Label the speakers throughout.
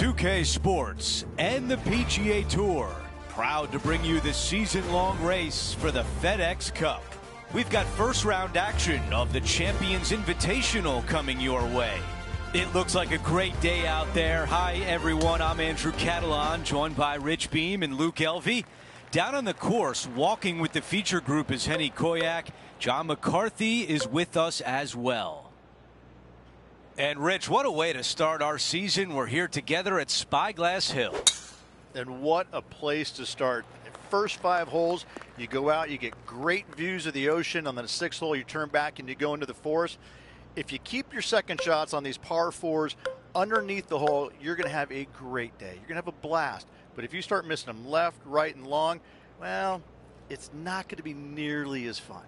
Speaker 1: 2K Sports and the PGA Tour, proud to bring you the season-long race for the FedEx Cup. We've got first-round action of the Champions Invitational coming your way. It looks like a great day out there. Hi, everyone. I'm Andrew Catalan, joined by Rich Beam and Luke Elvey. Down on the course, walking with the feature group is Henny Koyak. John McCarthy is with us as well. And Rich, what a way to start our season. We're here together at Spyglass Hill.
Speaker 2: And what a place to start. First 5 holes, you go out, you get great views of the ocean. On the 6th hole, you turn back and you go into the forest. If you keep your second shots on these par 4s underneath the hole, you're going to have a great day. You're going to have a blast. But if you start missing them left, right, and long, well, it's not going to be nearly as fun.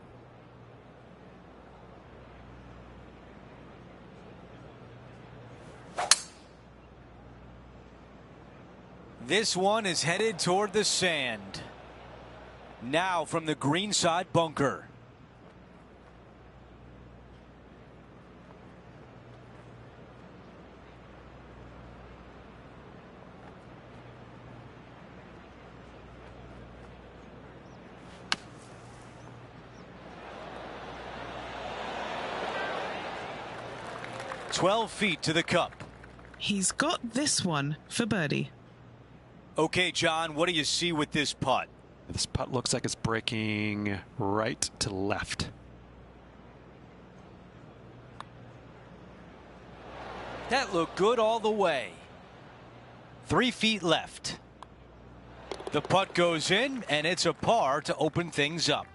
Speaker 1: This one is headed toward the sand. Now from the greenside bunker. "12 feet to the cup."
Speaker 3: He's got this one for birdie.
Speaker 1: Okay, John, what do you see with this putt?
Speaker 4: This putt looks like it's breaking right to left.
Speaker 1: That looked good all the way. 3 feet left. The putt goes in, and it's a par to open things up.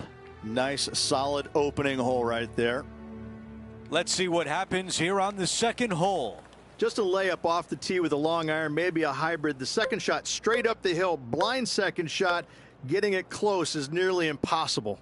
Speaker 2: Nice, solid opening hole right there.
Speaker 1: Let's see what happens here on the second hole.
Speaker 2: Just a layup off the tee with a long iron, maybe a hybrid. The second shot straight up the hill, blind second shot. Getting it close is nearly impossible.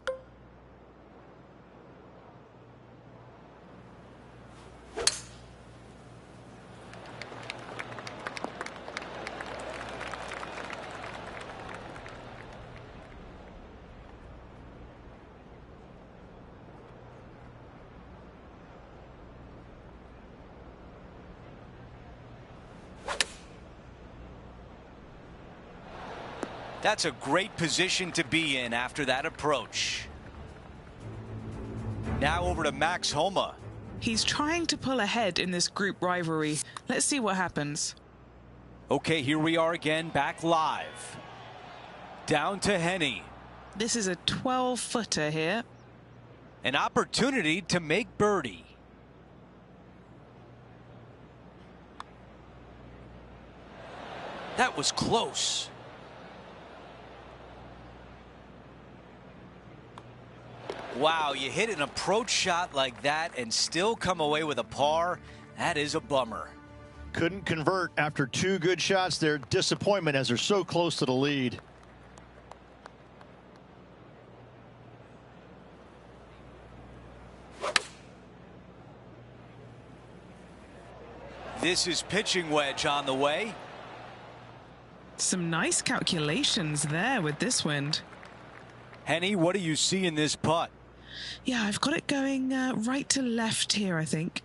Speaker 1: That's a great position to be in after that approach. Now over to Max Homa.
Speaker 3: He's trying to pull ahead in this group rivalry. Let's see what happens.
Speaker 1: Okay, here we are again, back live. Down to Henny.
Speaker 3: This is a 12-footer here.
Speaker 1: An opportunity to make birdie. That was close. Wow, you hit an approach shot like that and still come away with a par. That is a bummer.
Speaker 2: Couldn't convert after 2 good shots there. Disappointment as they're so close to the lead.
Speaker 1: This is pitching wedge on the way.
Speaker 3: Some nice calculations there with this wind.
Speaker 1: Henny, what do you see in this putt?
Speaker 3: Yeah, I've got it going right to left here, I think.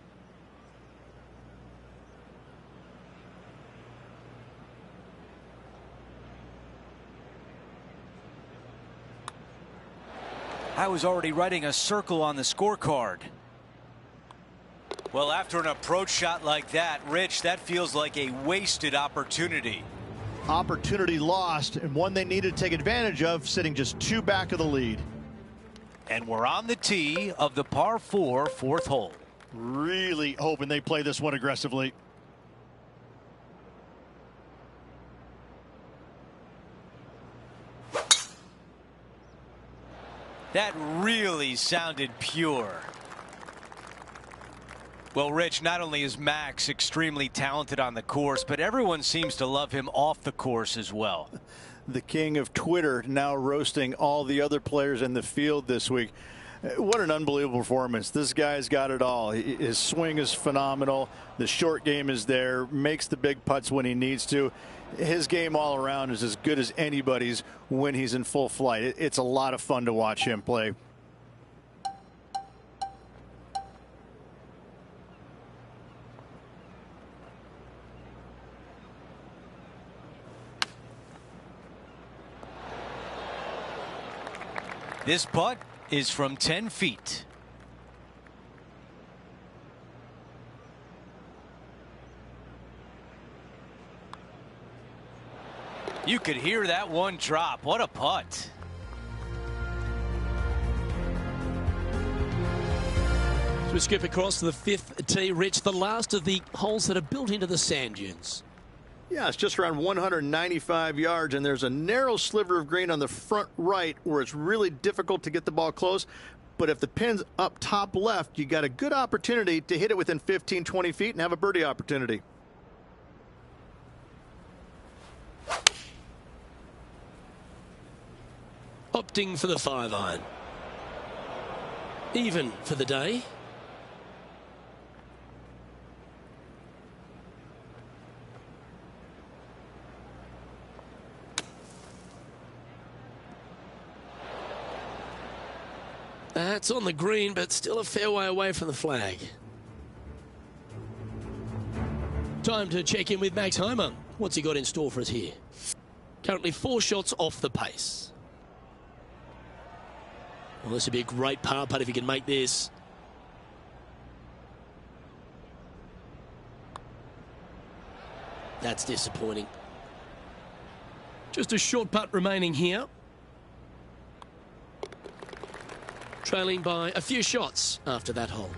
Speaker 1: I was already writing a circle on the scorecard. Well, after an approach shot like that, Rich, that feels like a wasted opportunity.
Speaker 2: Opportunity lost, and one they needed to take advantage of, sitting just 2 back of the lead.
Speaker 1: And we're on the tee of the par 4 4th hole.
Speaker 2: Really hoping they play this one aggressively.
Speaker 1: That really sounded pure. Well, Rich, not only is Max extremely talented on the course, but everyone seems to love him off the course as well.
Speaker 2: The king of Twitter now roasting all the other players in the field this week. What an unbelievable performance. This guy's got it all. His swing is phenomenal. The short game is there, makes the big putts when he needs to. His game all around is as good as anybody's when he's in full flight. It's a lot of fun to watch him play.
Speaker 1: This putt is from 10 feet. You could hear that one drop. What a putt.
Speaker 5: So we skip across to the 5th tee, Rich, the last of the holes that are built into the sand dunes.
Speaker 2: Yeah, it's just around 195 yards, and there's a narrow sliver of green on the front right where it's really difficult to get the ball close. But if the pin's up top left, you got a good opportunity to hit it within 15, 20 feet and have a birdie opportunity.
Speaker 5: Opting for the 5-iron. Even for the day. That's on the green, but still a fair way away from the flag. Time to check in with Max Homa. What's he got in store for us here? Currently 4 shots off the pace. Well, this would be a great par putt if he can make this. That's disappointing. Just a short putt remaining here. Trailing by a few shots after that hole.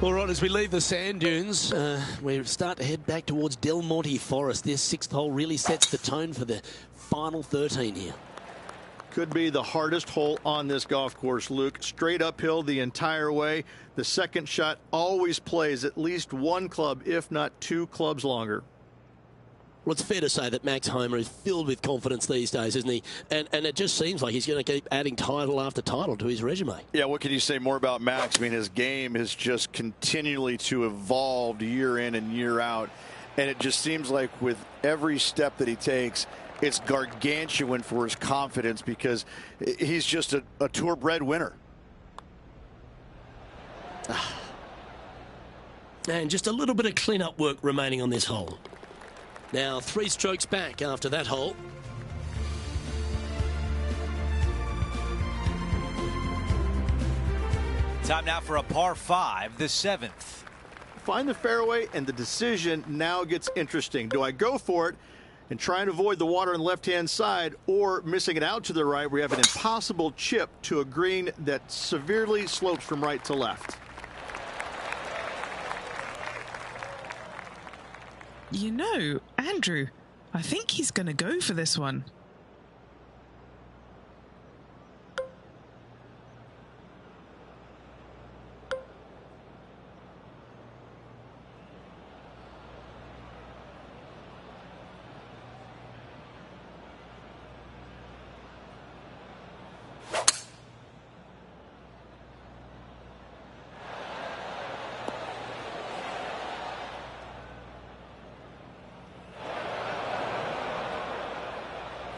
Speaker 5: All right, as we leave the sand dunes, we start to head back towards Del Monte Forest. This 6th hole really sets the tone for the final 13 here.
Speaker 2: Could be the hardest hole on this golf course, Luke. Straight uphill the entire way. The second shot always plays at least 1 club, if not 2 clubs longer.
Speaker 5: Well, it's fair to say that Max Homa is filled with confidence these days, isn't he? And it just seems like he's going to keep adding title after title to his resume.
Speaker 2: Yeah, what can you say more about Max? I mean, his game has just continually to evolve year in and year out. And it just seems like with every step that he takes, it's gargantuan for his confidence because he's just a tour-bred winner.
Speaker 5: And just a little bit of clean-up work remaining on this hole. Now 3 strokes back after that hole.
Speaker 1: Time now for a par 5, the 7th.
Speaker 2: Find the fairway, and the decision now gets interesting. Do I go for it and try and avoid the water on the left-hand side, or missing it out to the right where you have an impossible chip to a green that severely slopes from right to left?
Speaker 3: You know, Andrew, I think he's going to go for this one.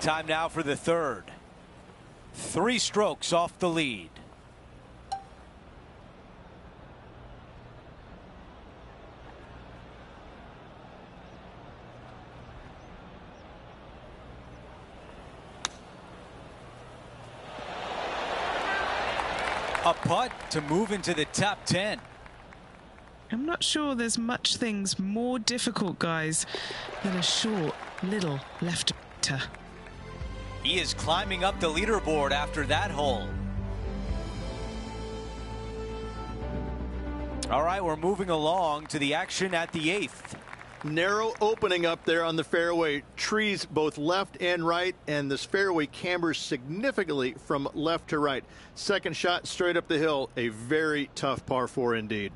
Speaker 1: Time now for the 3rd. 3 strokes off the lead. A putt to move into the top 10.
Speaker 3: I'm not sure there's much things more difficult, guys, than a short, little left-to.
Speaker 1: He is climbing up the leaderboard after that hole. All right, we're moving along to the action at the 8th.
Speaker 2: Narrow opening up there on the fairway. Trees both left and right, and this fairway cambers significantly from left to right. Second shot straight up the hill. A very tough par 4 indeed.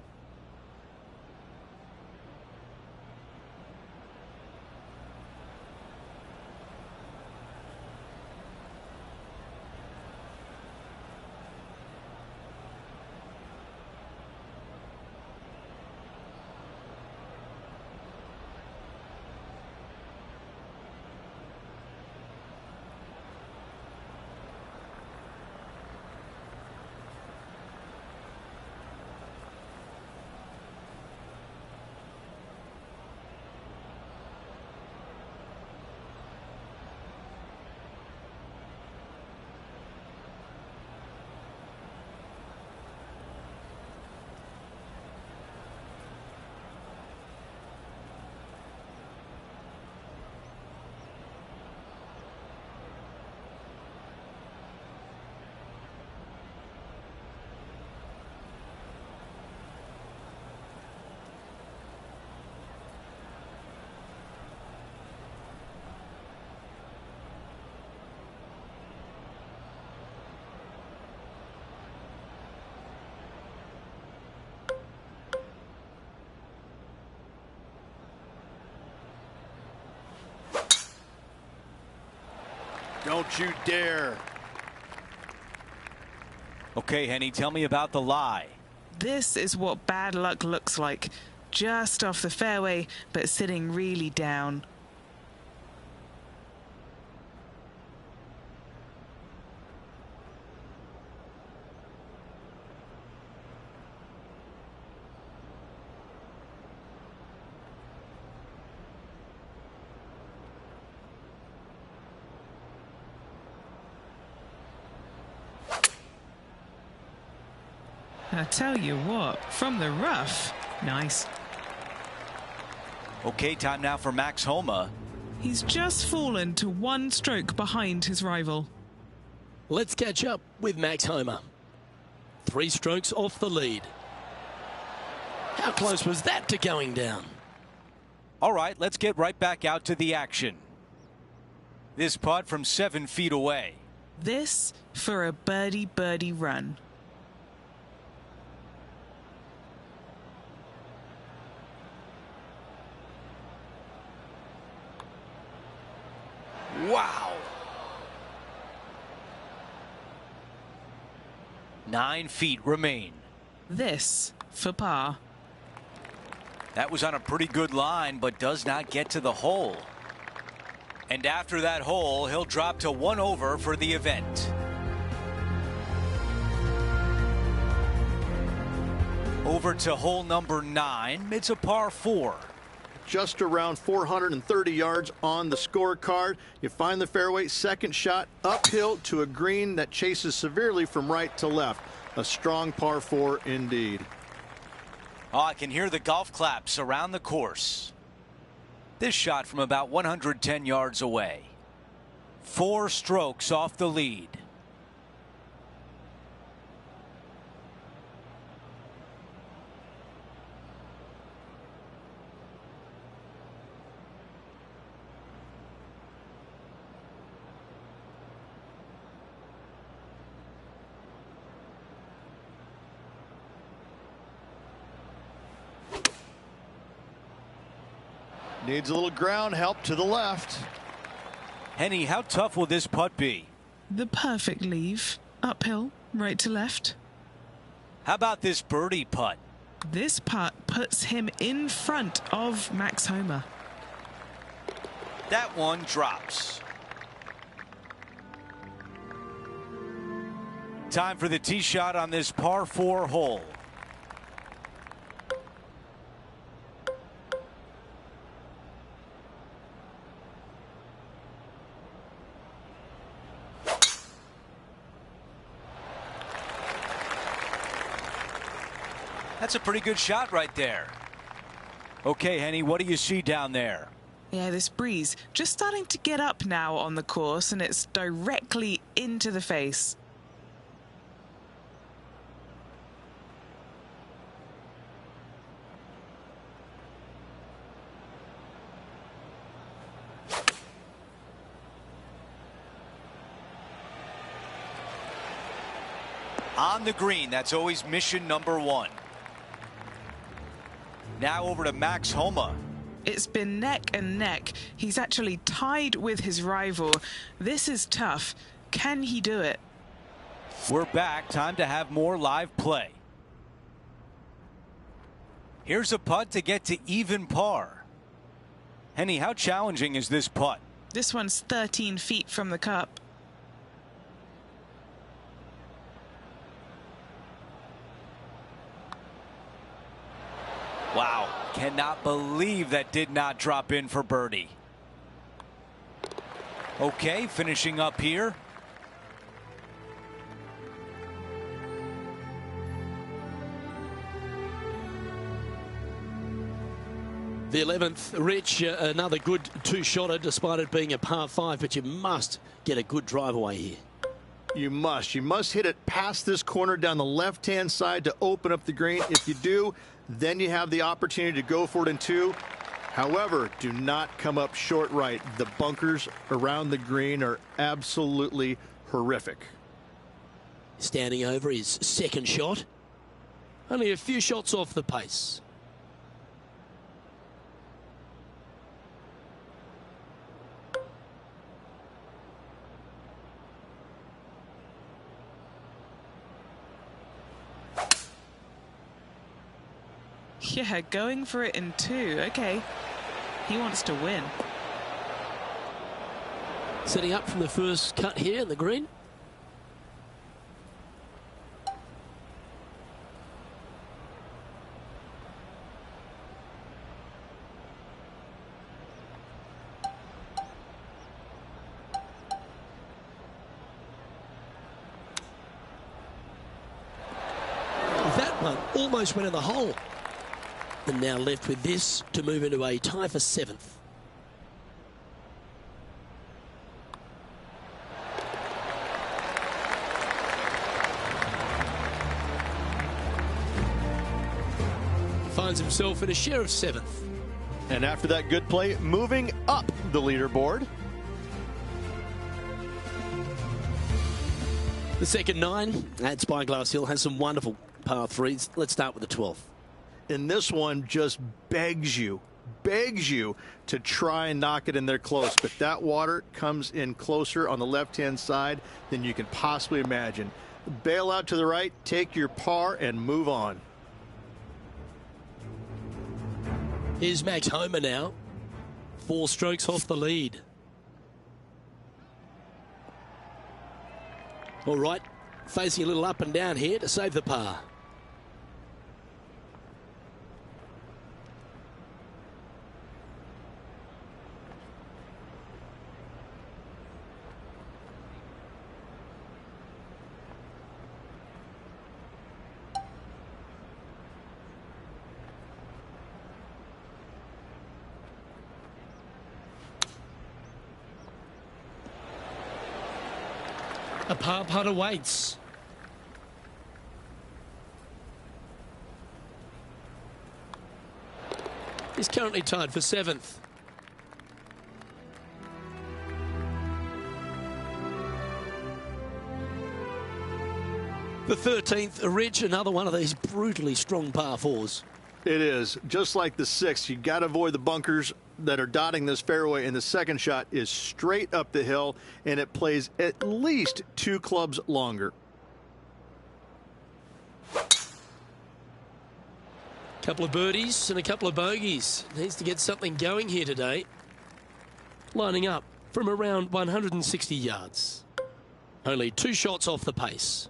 Speaker 2: Don't you dare.
Speaker 1: Okay, Henny, tell me about the lie.
Speaker 3: This is what bad luck looks like. Just off the fairway, but sitting really down. I tell you what, from the rough, nice.
Speaker 1: Okay, time now for Max Homa.
Speaker 3: He's just fallen to one stroke behind his rival.
Speaker 5: Let's catch up with Max Homa. 3 strokes off the lead. How close was that to going down?
Speaker 1: All right, let's get right back out to the action. This putt from 7 feet away.
Speaker 3: This for a birdie run.
Speaker 1: Wow. 9 feet remain.
Speaker 3: This for par.
Speaker 1: That was on a pretty good line, but does not get to the hole. And after that hole, he'll drop to 1 over for the event. Over to hole number 9. It's a par 4.
Speaker 2: Just around 430 yards on the scorecard. You find the fairway, second shot uphill to a green that chases severely from right to left. A strong par 4 indeed.
Speaker 1: Oh, I can hear the golf claps around the course. This shot from about 110 yards away. 4 strokes off the lead.
Speaker 2: Needs a little ground help to the left.
Speaker 1: Henny, how tough will this putt be?
Speaker 3: The perfect leave. Uphill, right to left.
Speaker 1: How about this birdie putt?
Speaker 3: This putt puts him in front of Max Homa.
Speaker 1: That one drops. Time for the tee shot on this par 4 hole. That's a pretty good shot right there. Okay, Henny, what do you see down there?
Speaker 3: Yeah, this breeze just starting to get up now on the course, and it's directly into the face.
Speaker 1: On the green, that's always mission number 1. Now over to Max Homa.
Speaker 3: It's been neck and neck. He's actually tied with his rival. This is tough. Can he do it?
Speaker 1: We're back. Time to have more live play. Here's a putt to get to even par. Henny, how challenging is this putt?
Speaker 3: This one's 13 feet from the cup.
Speaker 1: Wow, cannot believe that did not drop in for birdie. Okay, finishing up here.
Speaker 5: The 11th, Rich, another good 2-shotter despite it being a par 5, but you must get a good drive away here.
Speaker 2: You must hit it past this corner down the left-hand side to open up the green. If you do, then you have the opportunity to go for it in 2. However, do not come up short right. The bunkers around the green are absolutely horrific.
Speaker 5: Standing over his second shot. Only a few shots off the pace.
Speaker 3: Yeah, going for it in 2. Okay. He wants to win.
Speaker 5: Setting up from the first cut here in the green. That one almost went in the hole. And now left with this to move into a tie for 7th. Finds himself in a share of 7th.
Speaker 2: And after that good play, moving up the leaderboard.
Speaker 5: The second 9 at Spyglass Hill has some wonderful par 3s. Let's start with the 12th.
Speaker 2: And this one just begs you to try and knock it in there close. But that water comes in closer on the left-hand side than you can possibly imagine. Bail out to the right, take your par, and move on.
Speaker 5: Here's Max Homer now. 4 strokes off the lead. All right, facing a little up and down here to save the par. A par putt awaits. He's currently tied for 7th. The 13th, Rich, another one of these brutally strong par 4s.
Speaker 2: It is. Just like the 6th, you got to avoid the bunkers that are dotting this fairway, and the second shot is straight up the hill, and it plays at least 2 clubs longer.
Speaker 5: Couple of birdies and a couple of bogeys. Needs to get something going here today. Lining up from around 160 yards. Only 2 shots off the pace.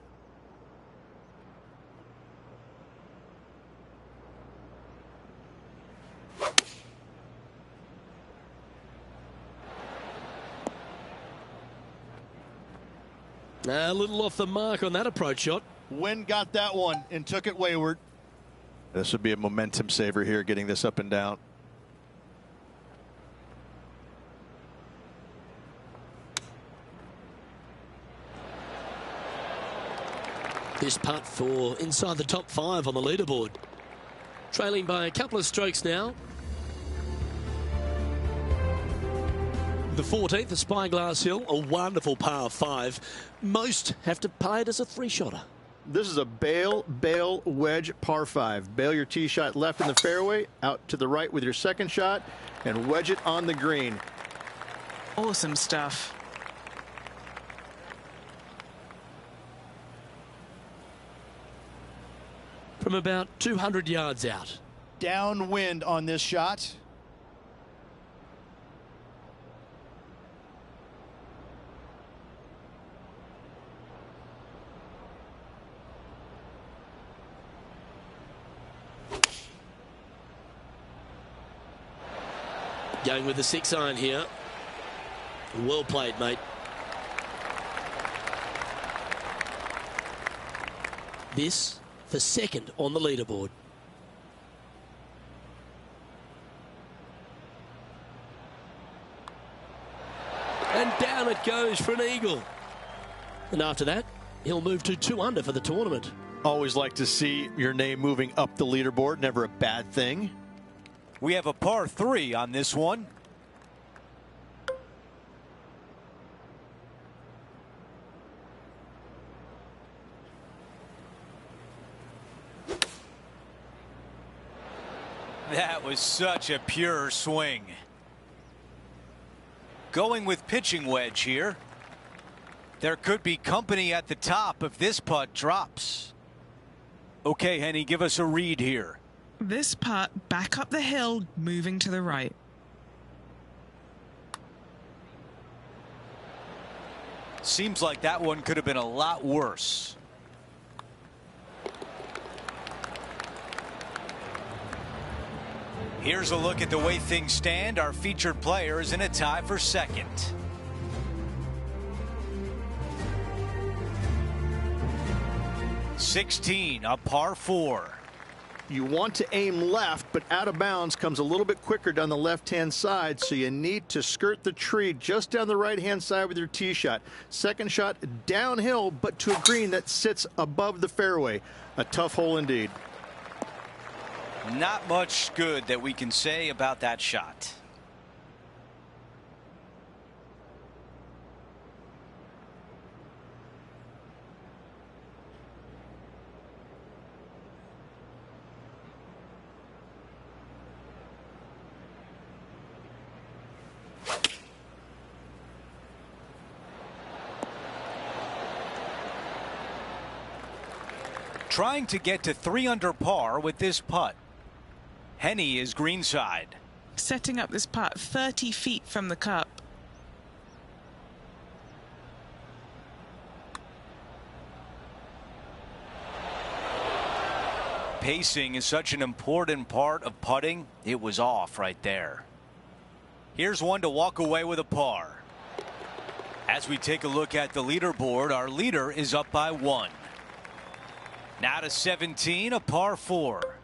Speaker 5: A little off the mark on that approach shot.
Speaker 2: Wind got that one and took it wayward. This would be a momentum saver here, getting this up and down.
Speaker 5: This putt for inside the top 5 on the leaderboard. Trailing by a couple of strokes now. The 14th, the Spyglass Hill, a wonderful par 5. Most have to play it as a 3-shotter.
Speaker 2: This is a bail wedge par 5. Bail your tee shot left in the fairway, out to the right with your second shot, and wedge it on the green.
Speaker 3: Awesome stuff.
Speaker 5: From about 200 yards out.
Speaker 2: Downwind on this shot.
Speaker 5: Going with the 6-iron here. Well played, mate. This for 2nd on the leaderboard. And down it goes for an eagle. And after that, he'll move to 2 under for the tournament.
Speaker 2: Always like to see your name moving up the leaderboard. Never a bad thing.
Speaker 1: We have a par 3 on this one. That was such a pure swing. Going with pitching wedge here. There could be company at the top if this putt drops. Okay, Henny, give us a read here.
Speaker 3: This putt back up the hill, moving to the right.
Speaker 1: Seems like that one could have been a lot worse. Here's a look at the way things stand. Our featured player is in a tie for second. #16, a par 4.
Speaker 2: You want to aim left, but out of bounds comes a little bit quicker down the left-hand side, so you need to skirt the tree just down the right-hand side with your tee shot. Second shot downhill, but to a green that sits above the fairway. A tough hole indeed.
Speaker 1: Not much good that we can say about that shot. Trying to get to 3 under par with this putt. Henny is greenside.
Speaker 3: Setting up this putt 30 feet from the cup.
Speaker 1: Pacing is such an important part of putting. It was off right there. Here's one to walk away with a par. As we take a look at the leaderboard, our leader is up by 1. Now to 17, a par 4.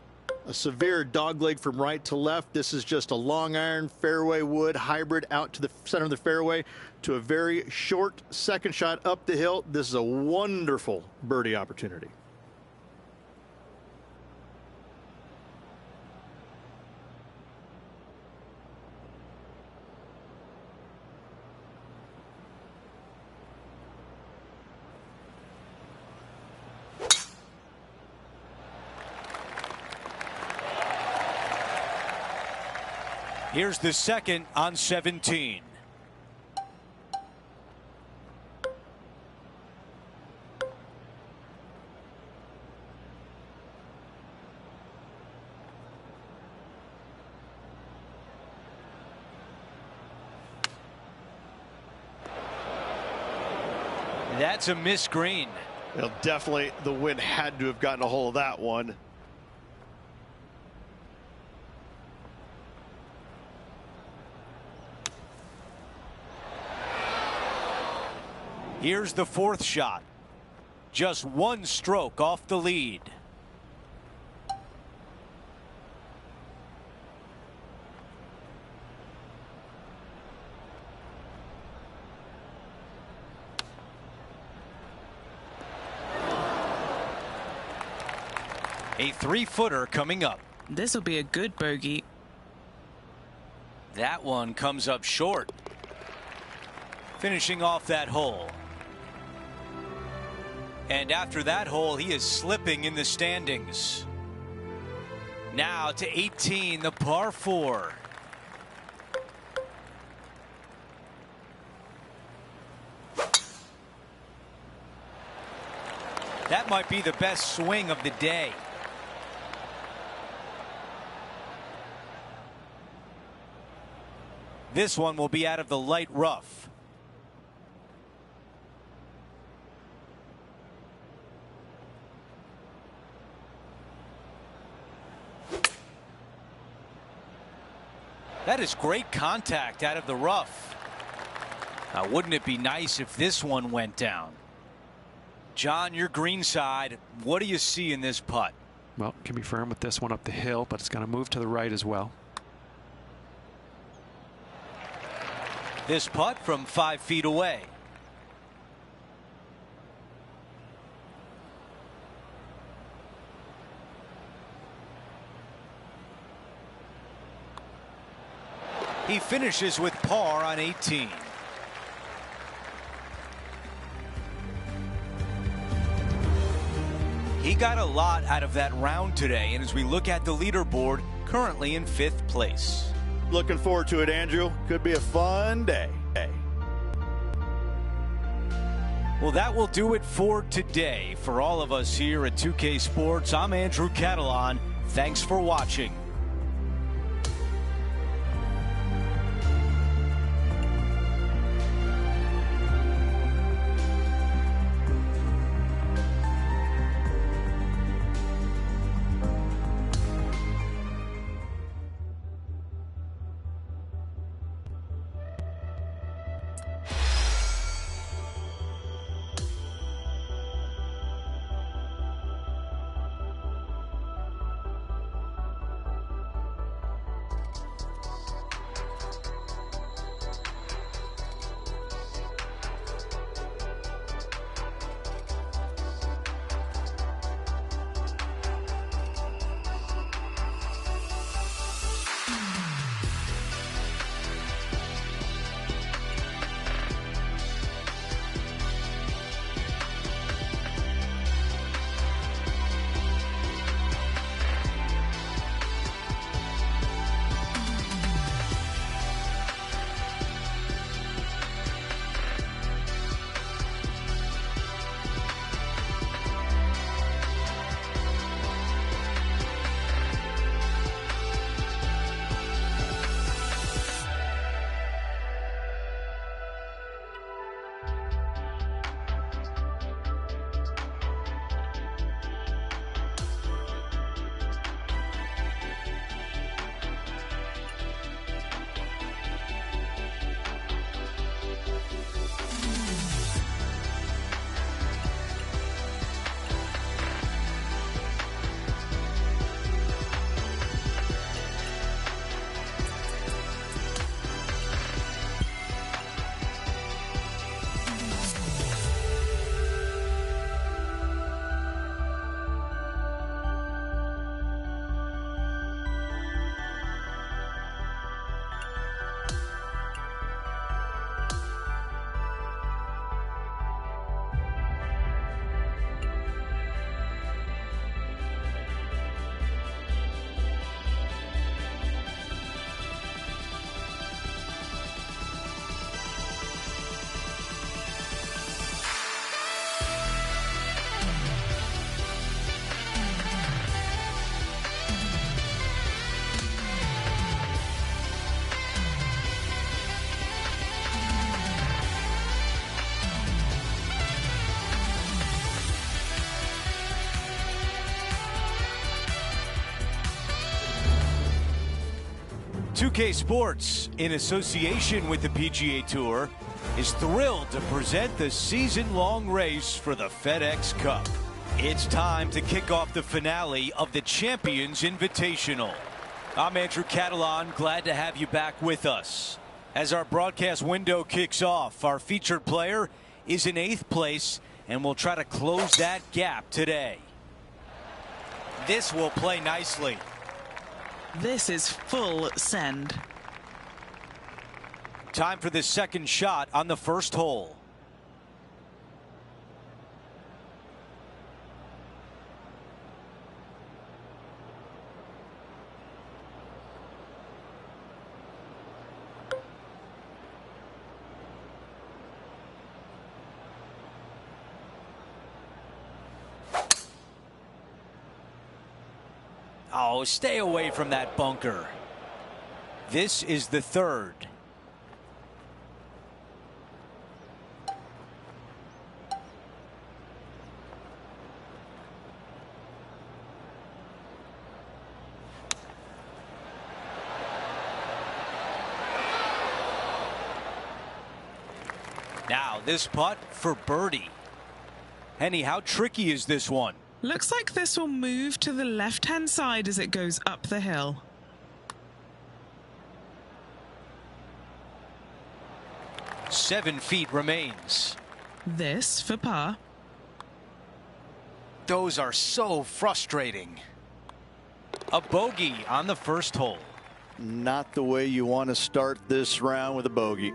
Speaker 2: A severe dogleg from right to left. This is just a long iron fairway wood hybrid out to the center of the fairway to a very short second shot up the hill. This is a wonderful birdie opportunity.
Speaker 1: Here's the second on 17. That's a missed green.
Speaker 2: Well, definitely the wind had to have gotten a hold of that one.
Speaker 1: Here's the fourth shot. Just 1 stroke off the lead. A 3-footer coming up.
Speaker 3: This will be a good bogey.
Speaker 1: That one comes up short. Finishing off that hole. And after that hole, he is slipping in the standings. Now to 18, the par 4. That might be the best swing of the day. This one will be out of the light rough. That is great contact out of the rough. Now, wouldn't it be nice if this one went down? John, your greenside, what do you see in this putt?
Speaker 4: Well, can be firm with this one up the hill, but it's going to move to the right as well.
Speaker 1: This putt from 5 feet away. He finishes with par on 18. He got a lot out of that round today, and as we look at the leaderboard, currently in 5th place.
Speaker 2: Looking forward to it, Andrew. Could be a fun day.
Speaker 1: Well, that will do it for today. For all of us here at 2K Sports, I'm Andrew Catalan. Thanks for watching. .2K Sports, in association with the PGA Tour, is thrilled to present the season-long race for the FedEx Cup. It's time to kick off the finale of the Champions Invitational. I'm Andrew Catalan, glad to have you back with us. As our broadcast window kicks off, our featured player is in 8th place, and we'll try to close that gap today. This will play nicely.
Speaker 3: This is full send.
Speaker 1: Time for the second shot on the first hole. Oh, stay away from that bunker. This is the third. Now this putt for birdie. Henny, how tricky is this one?
Speaker 3: Looks like this will move to the left-hand side as it goes up the hill.
Speaker 1: Seven feet remains.
Speaker 3: This for par.
Speaker 1: Those are so frustrating. A bogey on the first hole.
Speaker 2: Not the way you want to start this round with a bogey.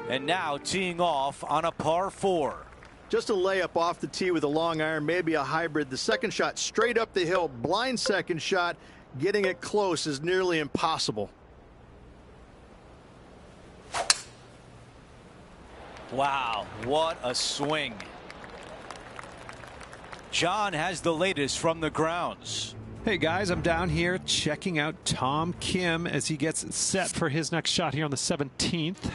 Speaker 1: And now teeing off on a par 4.
Speaker 2: Just a layup off the tee with a long iron, maybe a hybrid. The second shot straight up the hill, blind second shot. Getting it close is nearly impossible.
Speaker 1: Wow, what a swing. John has the latest from the grounds.
Speaker 4: Hey guys, I'm down here checking out Tom Kim as he gets set for his next shot here on the 17th.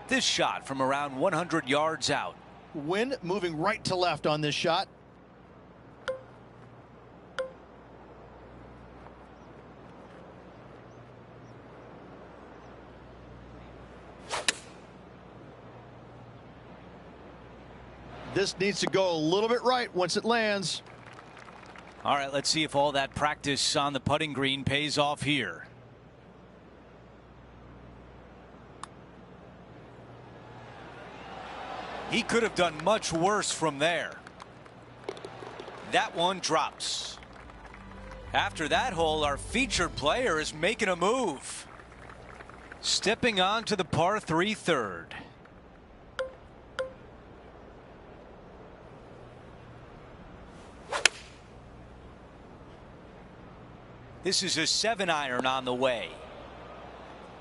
Speaker 1: This shot from around 100 yards out.
Speaker 2: Wind moving right to left on this shot. This needs to go a little bit right once it lands.
Speaker 1: All right, let's see if all that practice on the putting green pays off here. He could have done much worse from there. That one drops. After that hole, our featured player is making a move. Stepping on to the par 3 third. This is a 7-iron on the way.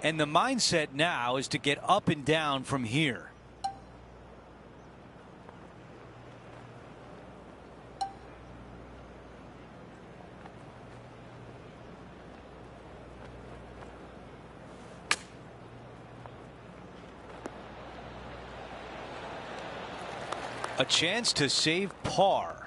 Speaker 1: And the mindset now is to get up and down from here. A chance to save par.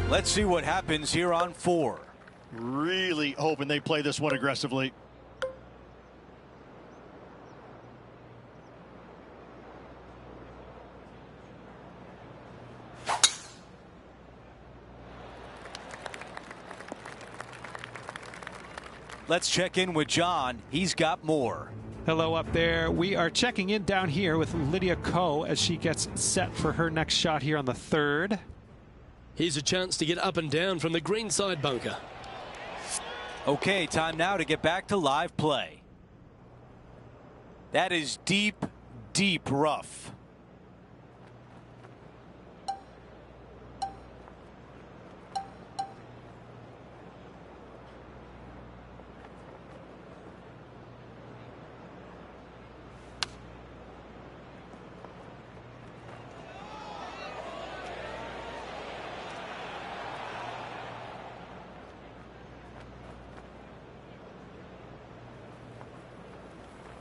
Speaker 1: Let's see what happens here on 4.
Speaker 2: Really hoping they play this one aggressively.
Speaker 1: Let's check in with John. He's got more.
Speaker 4: Hello up there. We are checking in down here with Lydia Ko as she gets set for her next shot here on the 3rd.
Speaker 5: Here's a chance to get up and down from the greenside bunker.
Speaker 1: Okay, time now to get back to live play. That is deep, deep rough.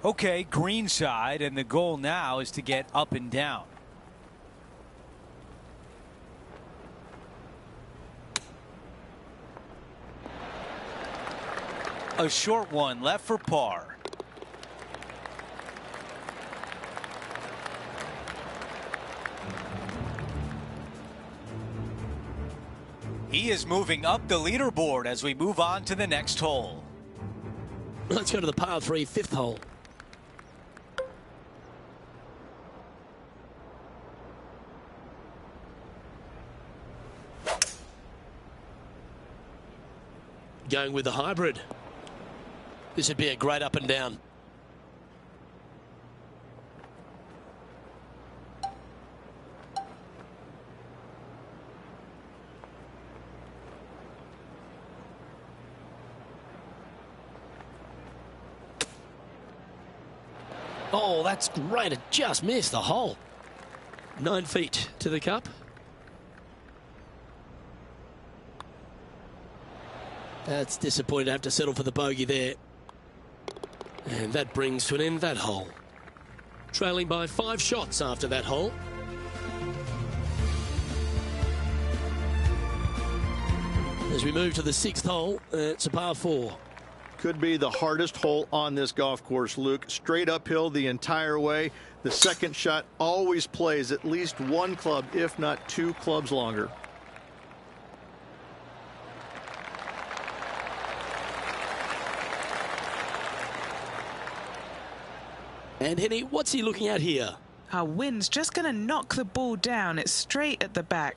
Speaker 1: Okay, green side, and the goal now is to get up and down. A short one left for par. He is moving up the leaderboard as we move on to the next hole.
Speaker 5: Let's go to the par 3 5th hole. Going with the hybrid. This would be a great up and down. Oh, that's great. It just missed the hole. 9 feet to the cup. That's disappointing to have to settle for the bogey there. And that brings to an end that hole. Trailing by 5 shots after that hole. As we move to the 6th hole, it's a par 4.
Speaker 2: Could be the hardest hole on this golf course, Luke. Straight uphill the entire way. The second shot always plays at least 1 club, if not 2 clubs longer.
Speaker 5: And Henny, what's he looking at here?
Speaker 3: Our wind's just going to knock the ball down. It's straight at the back.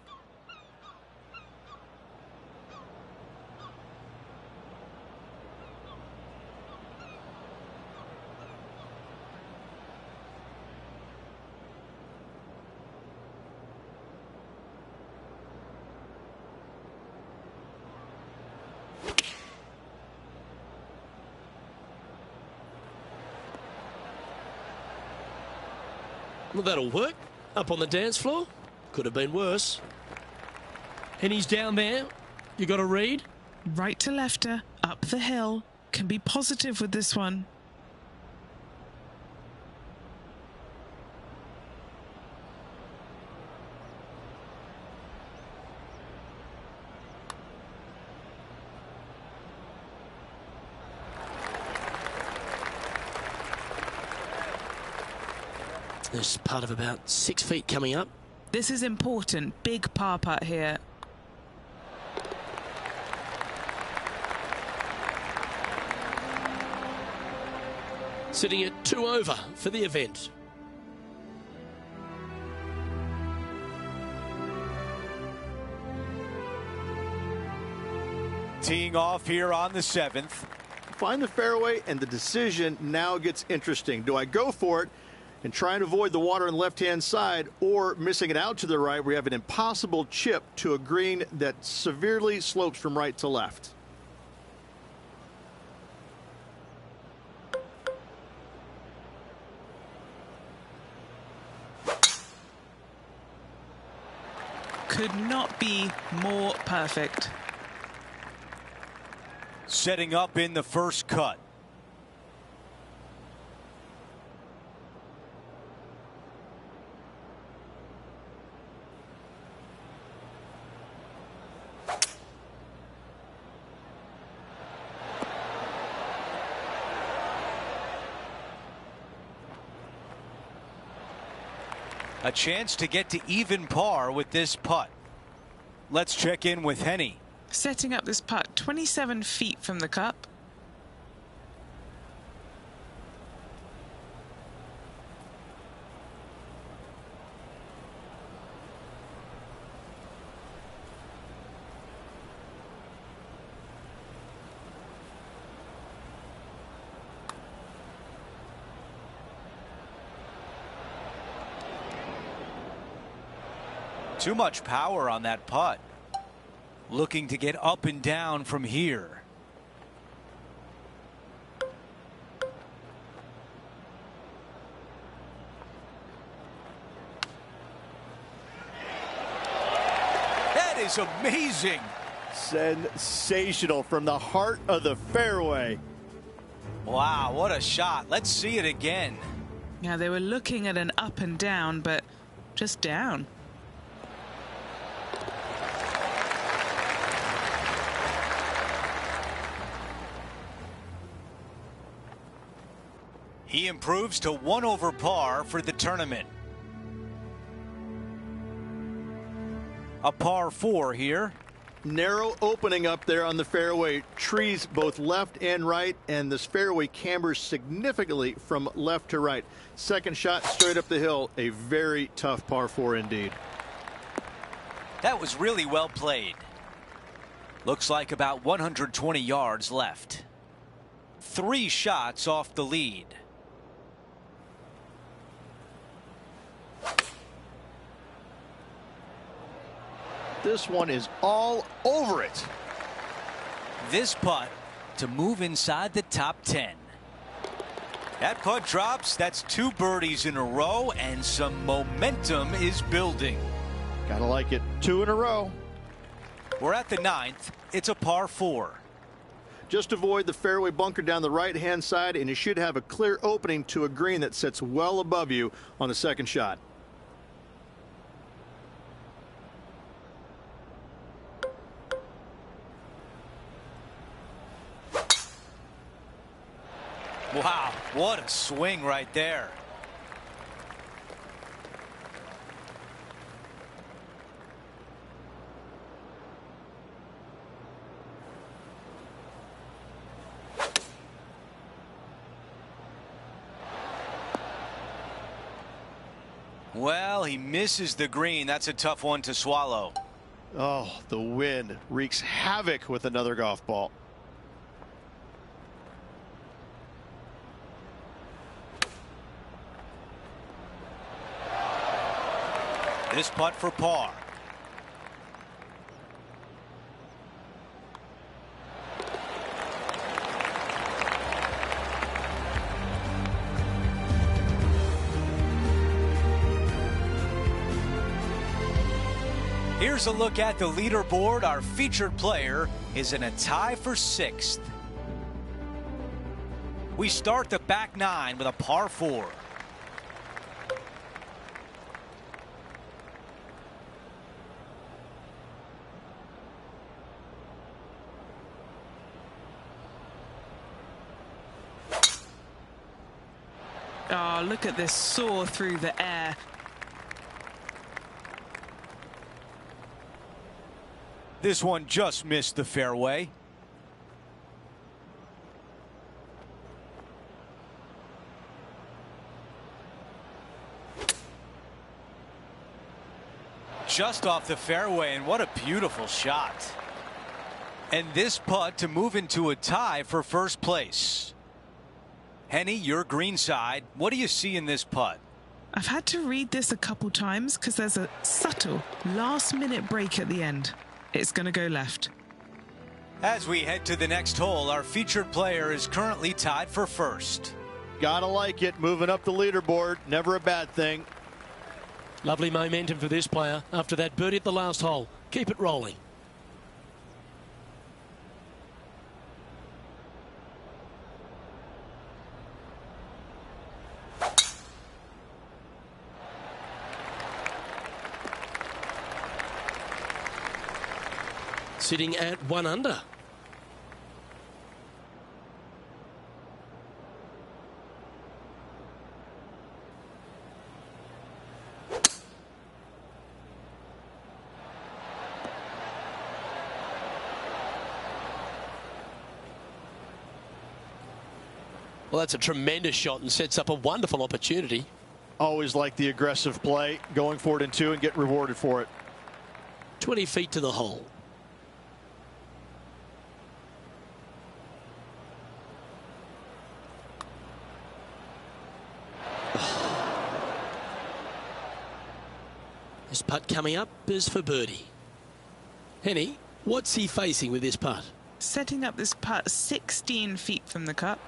Speaker 5: Well, that'll work. Up on the dance floor. Could have been worse. And he's down there. You got to read.
Speaker 3: Right to lefter, up the hill. Can be positive with this one.
Speaker 5: There's part of about 6 feet coming up.
Speaker 3: This is important. Big par putt here.
Speaker 5: Sitting at 2 over for the event.
Speaker 1: Teeing off here on the 7th.
Speaker 2: Find the fairway, and the decision now gets interesting. Do I go for it and try and avoid the water on the left-hand side, or missing it out to the right where you have an impossible chip to a green that severely slopes from right to left?
Speaker 3: Could not be more perfect.
Speaker 1: Setting up in the first cut. A chance to get to even par with this putt. Let's check in with Henny.
Speaker 3: Setting up this putt 27 feet from the cup.
Speaker 1: Too much power on that putt. Looking to get up and down from here. That is amazing.
Speaker 2: Sensational from the heart of the fairway.
Speaker 1: Wow, what a shot. Let's see it again.
Speaker 3: Yeah, they were looking at an up and down, but just down.
Speaker 1: He improves to 1 over par for the tournament. A par 4 here.
Speaker 2: Narrow opening up there on the fairway. Trees both left and right, and this fairway cambers significantly from left to right. Second shot straight up the hill. A very tough par 4 indeed.
Speaker 1: That was really well played. Looks like about 120 yards left. 3 shots off the lead.
Speaker 2: This one is all over it.
Speaker 1: This putt to move inside the top 10. That putt drops. That's 2 birdies in a row, and some momentum is building.
Speaker 2: Gotta like it. 2 in a row.
Speaker 1: We're at the 9th. It's a par 4.
Speaker 2: Just avoid the fairway bunker down the right-hand side, and you should have a clear opening to a green that sits well above you on the second shot.
Speaker 1: Wow, what a swing right there. Well, he misses the green. That's a tough one to swallow.
Speaker 2: Oh, the wind wreaks havoc with another golf ball.
Speaker 1: This putt for par. Here's a look at the leaderboard. Our featured player is in a tie for 6th. We start the back 9 with a par 4.
Speaker 3: Oh, look at this soar through the air.
Speaker 1: This one just missed the fairway. Just off the fairway, and what a beautiful shot. And this putt to move into a tie for first place. Henny, your green side. What do you see in this putt?
Speaker 3: I've had to read this a couple times because there's a subtle last-minute break at the end. It's going to go left.
Speaker 1: As we head to the next hole, our featured player is currently tied for first.
Speaker 2: Gotta like it. Moving up the leaderboard. Never a bad thing.
Speaker 5: Lovely momentum for this player after that birdie at the last hole. Keep it rolling. Sitting at 1 under. Well, that's a tremendous shot and sets up a wonderful opportunity.
Speaker 2: Always like the aggressive play, going for it in 2 and get rewarded for it.
Speaker 5: 20 feet to the hole. This putt coming up is for birdie. Henny, what's he facing with this putt?
Speaker 3: Setting up this putt 16 feet from the cup.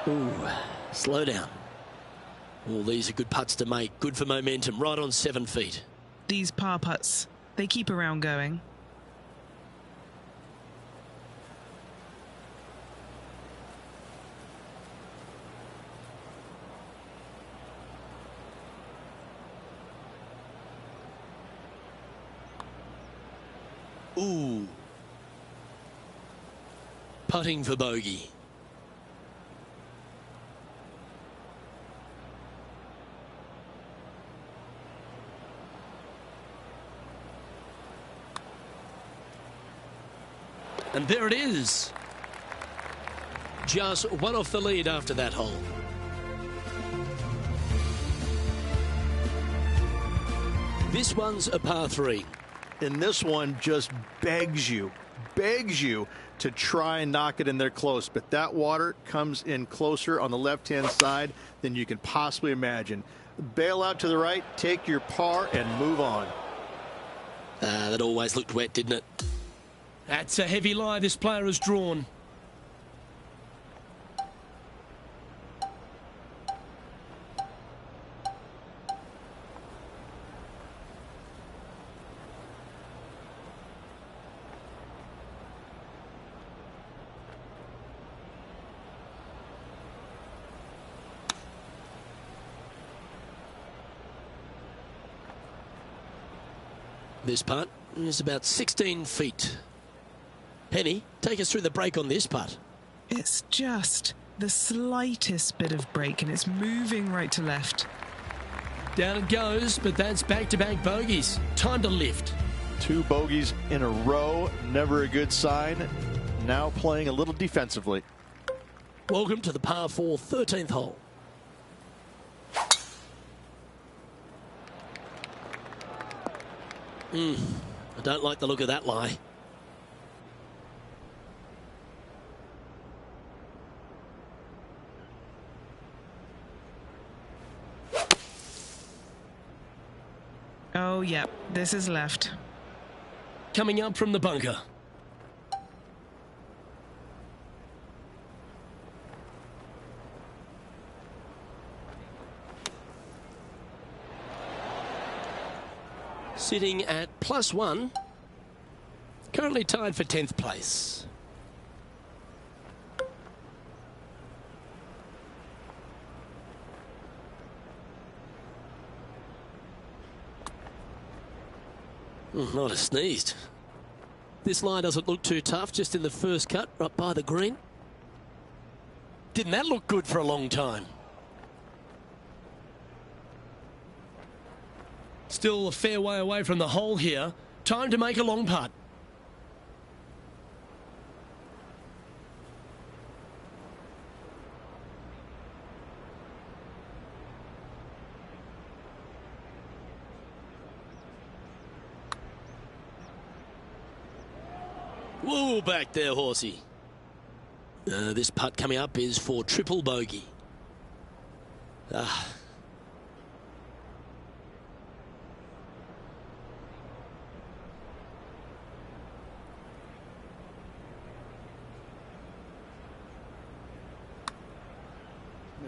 Speaker 5: Ooh, slow down. All these are good putts to make. Good for momentum. Right on 7 feet.
Speaker 3: These par putts, they keep a round going.
Speaker 5: Ooh. Putting for bogey. And there it is. Just 1 off the lead after that hole. This one's a par 3.
Speaker 2: And this one just begs you to try and knock it in there close. But that water comes in closer on the left-hand side than you can possibly imagine. Bail out to the right, take your par, and move on.
Speaker 5: That always looked wet, didn't it? That's a heavy lie this player has drawn. This putt is about 16 feet. Penny, take us through the break on this putt.
Speaker 3: It's just the slightest bit of break and it's moving right to left.
Speaker 5: Down it goes, but that's back-to-back bogeys. Time to lift.
Speaker 2: 2 bogeys in a row, never a good sign. Now playing a little defensively.
Speaker 5: Welcome to the par 4 13th hole. I don't like the look of that lie.
Speaker 3: Oh, yep, this is left.
Speaker 5: Coming up from the bunker. sitting at +1. Currently tied for 10th place. Not a sneezed. This line doesn't look too tough, just in the first cut, right by the green. Didn't that look good for a long time? Still a fair way away from the hole here. Time to make a long putt. Whoa, back there, horsey. This putt coming up is for triple bogey.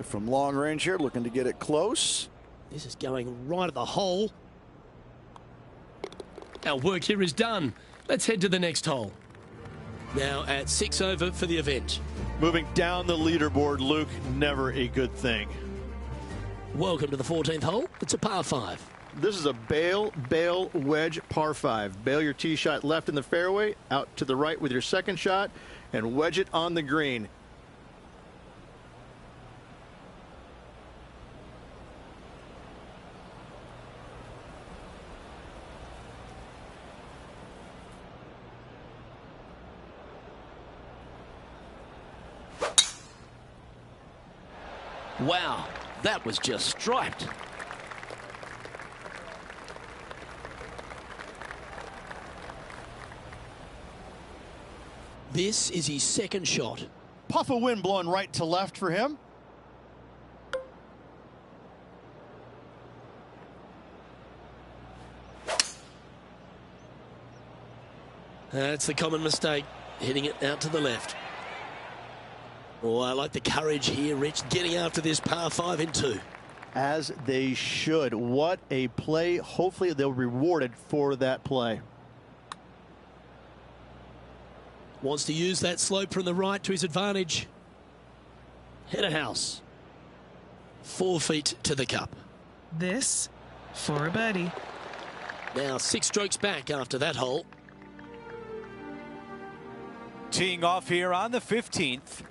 Speaker 6: From long range here, looking to get it close.
Speaker 5: This is going right at the hole. Our work here is done. Let's head to the next hole. Now at 6 over for the event.
Speaker 2: Moving down the leaderboard, Luke, never a good thing.
Speaker 5: Welcome to the 14th hole. It's a par 5.
Speaker 2: This is a bail, wedge, par 5. Bail your tee shot left in the fairway, out to the right with your second shot, and wedge it on the green.
Speaker 5: Wow, that was just striped. This is his second shot.
Speaker 2: Puff of wind blowing right to left for him.
Speaker 5: That's the common mistake, hitting it out to the left. Oh, I like the courage here, Rich, getting after this par 5 in 2.
Speaker 2: As they should. What a play. Hopefully they'll be rewarded for that play.
Speaker 5: Wants to use that slope from the right to his advantage. Header house. 4 feet to the cup.
Speaker 3: This for a birdie.
Speaker 5: Now 6 strokes back after that hole.
Speaker 1: Teeing off here on the 15th.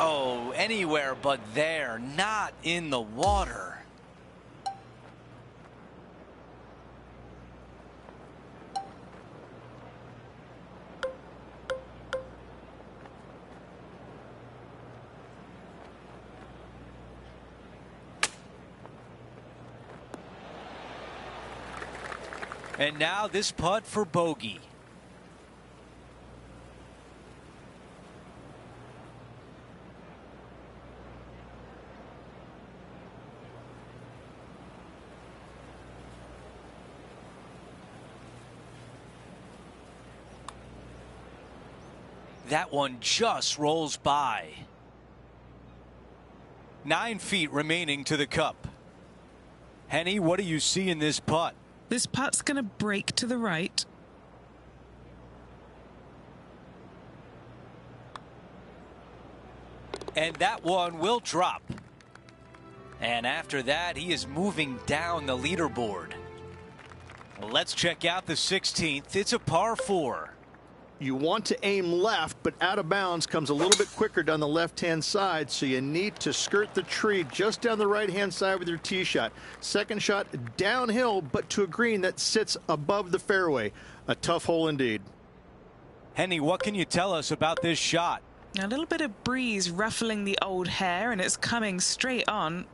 Speaker 1: Oh, anywhere but there, not in the water. And now this putt for bogey. That one just rolls by. 9 feet remaining to the cup. Henny, what do you see in this putt?
Speaker 3: This putt's going to break to the right.
Speaker 1: And that one will drop. And after that, he is moving down the leaderboard. Let's check out the 16th. It's a par 4.
Speaker 2: You want to aim left, but out of bounds comes a little bit quicker down the left-hand side, so you need to skirt the tree just down the right-hand side with your tee shot. Second shot downhill, but to a green that sits above the fairway. A tough hole indeed.
Speaker 1: Henny, what can you tell us about this shot?
Speaker 3: A little bit of breeze ruffling the old hair, and it's coming straight on.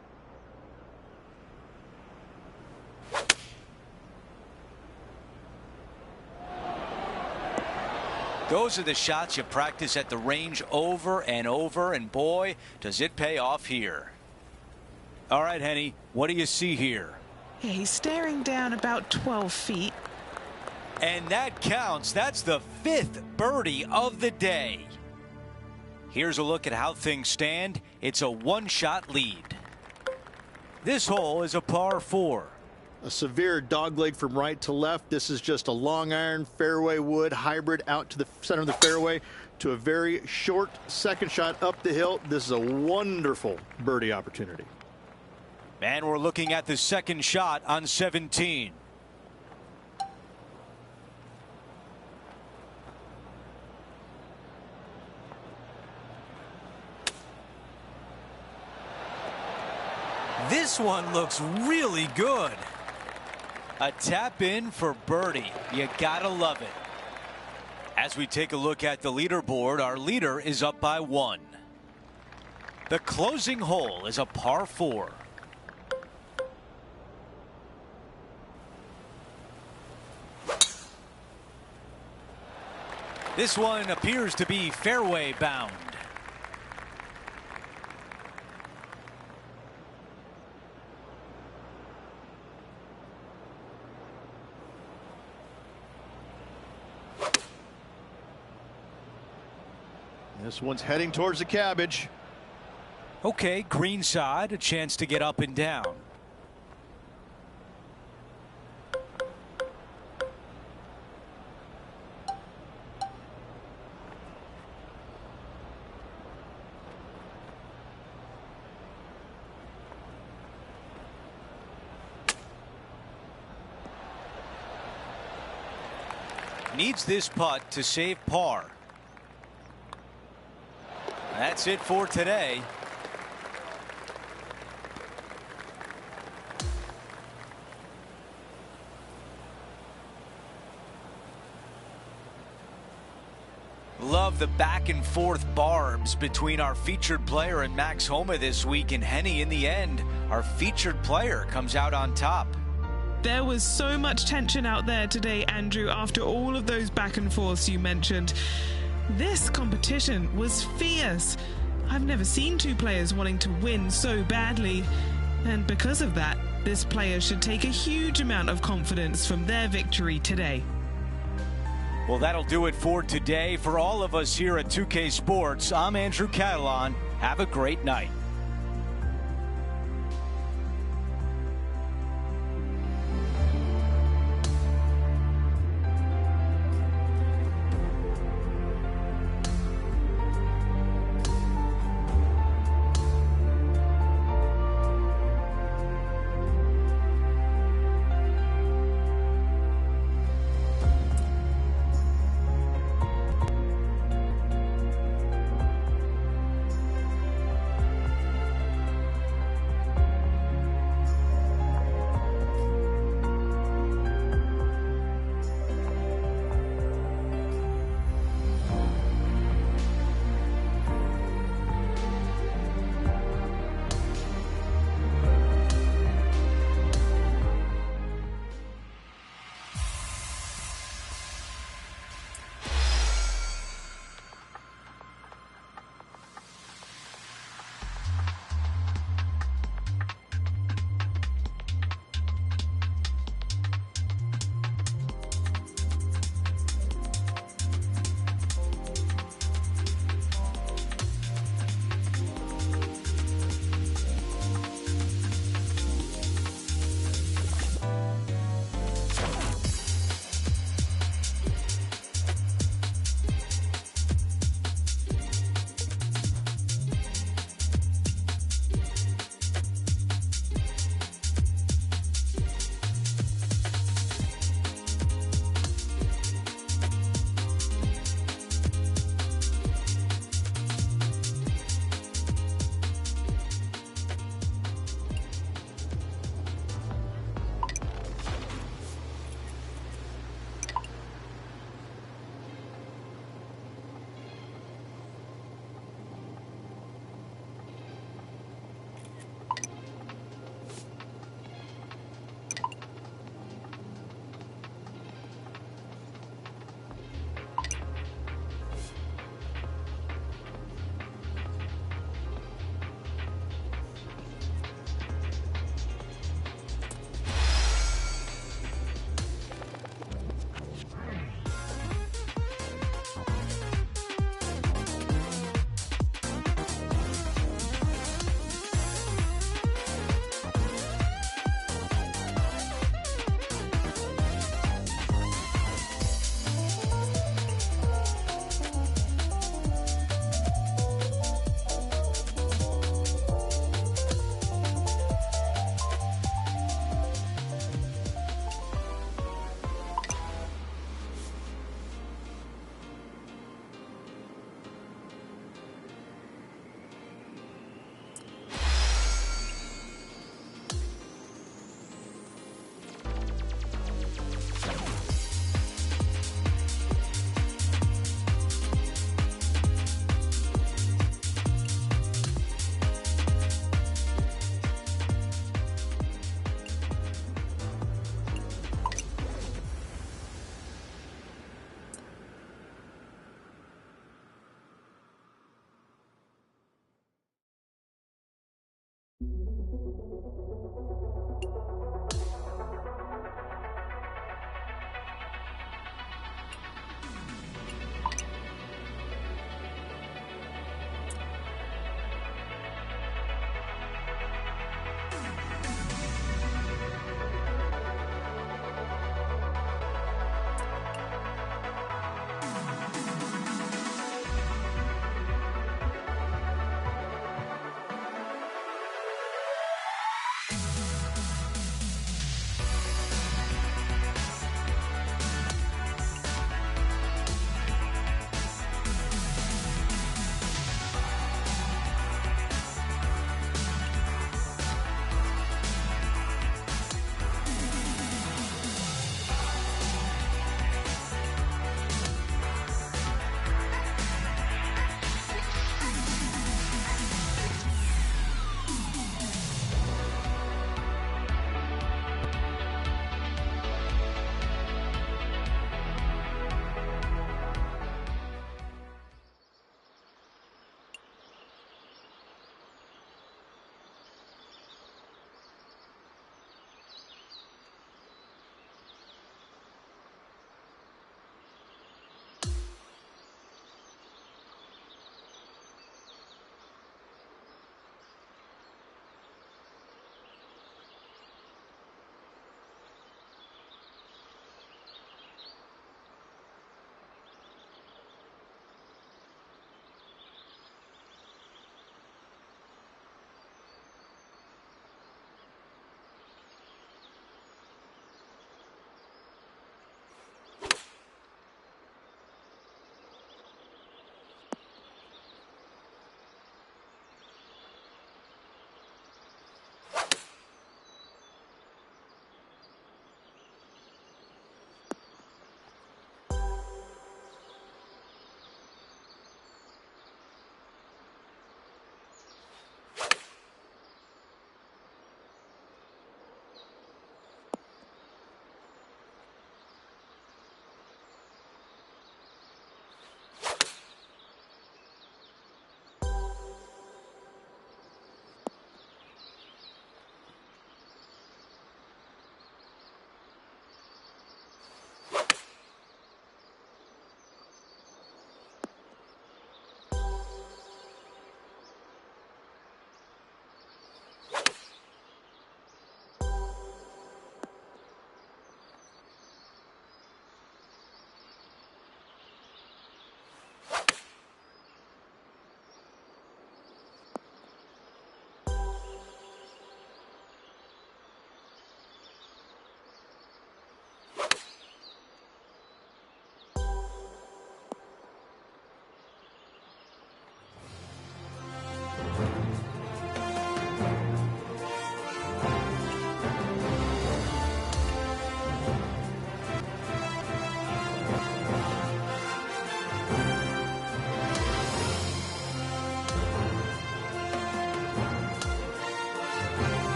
Speaker 1: Those are the shots you practice at the range over and over, and boy, does it pay off here. All right, Henny, what do you see here?
Speaker 3: Yeah, he's staring down about 12 feet.
Speaker 1: And that counts. That's the 5th birdie of the day. Here's a look at how things stand. It's a one-shot lead. This hole is a par 4.
Speaker 2: A severe dogleg from right to left. This is just a long iron fairway wood hybrid out to the center of the fairway to a very short second shot up the hill. This is a wonderful birdie opportunity.
Speaker 1: And we're looking at the second shot on 17. This one looks really good. A tap in for birdie. You gotta love it. As we take a look at the leaderboard, our leader is up by 1. The closing hole is a par 4. This one appears to be fairway bound.
Speaker 2: This one's heading towards the cabbage.
Speaker 1: Okay, green side, a chance to get up and down. Needs this putt to save par. That's it for today. Love the back and forth barbs between our featured player and Max Homa this week. And Henny, in the end, our featured player comes out on top.
Speaker 3: There was so much tension out there today, Andrew, after all of those back and forths you mentioned. This competition was fierce. I've never seen two players wanting to win so badly. And because of that, this player should take a huge amount of confidence from their victory today.
Speaker 1: Well, that'll do it for today. For all of us here at 2K Sports, I'm Andrew Catalan. Have a great night.